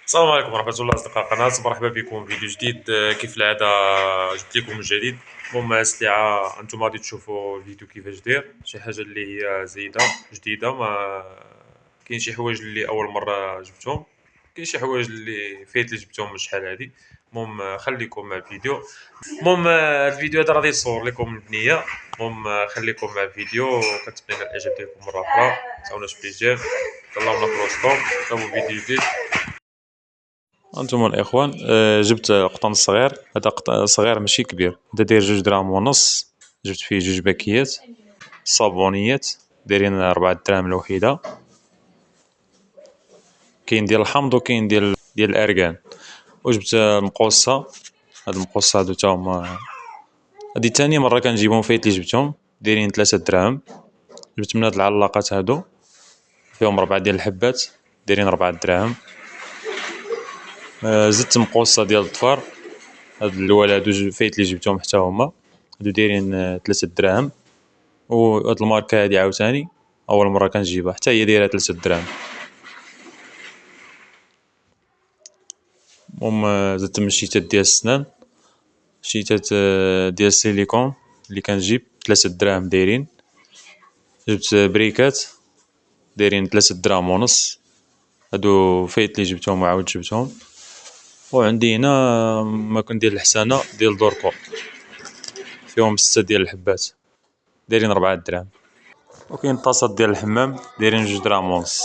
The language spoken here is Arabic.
السلام عليكم ورحمة الله أصدقاء القناة، مرحبا بكم في فيديو جديد. كيف العادة جبت لكم من جديد. المهم الساعة أنتم غادي تشوفوا الفيديو كيفاش داير شي حاجة اللي هي زايدة جديدة. ما كاين شي حوايج اللي أول مرة جبتهم، كاين شي حوايج اللي فايت اللي جبتهم من شحال هادي. المهم خليكم مع الفيديو. المهم الفيديو هذا غادي نصور لكم البنية. المهم خليكم مع الفيديو، كنتمنى الإعجاب ديالكم مرة أخرى. متنساوناش بالإعجاب، طلعونا في الوسط. شوفوا فيديو جديد. انتم الاخوان، جبت قطن صغير. هذا قطن صغير ماشي كبير، هذا داير 2 دراهم ونص. جبت فيه 2 باكيات صابونيات دايرين 4 دراهم الوحيده. كاين ديال الحمض وكاين ديال الاركان. وجبت المقوصه. هاد المقوصه هادو تا هما، هادي تاني مره كنجيبهم، فايت لي جبتهم، دايرين 3 دراهم. جبت من هاد العلاقات هادو، فيهم 4 ديال الحبات دايرين 4 دراهم. زدت مقوصه ديال الظفر. هاد الاول هادو فايت لي جبتهم حتى هما، هادو دايرين 3 دراهم. وهاد الماركة هادي عاوتاني أول مرة كنجيبها، حتى هي دايرة 3 دراهم. المهم زدت من الشيتات ديال السنان، شيتات ديال السيليكون اللي كنجيب 3 دراهم دايرين. جبت بريكات دايرين 3 دراهم ونص. هادو فايت لي جبتهم وعاود جبتهم. وعندي هنا ماكن ديال الحسانة ديال دوركو، فيهم 6 ديال الحبات دايرين 4 دراهم. وكاين طاسات ديال الحمام دايرين 2 دراهم ونص.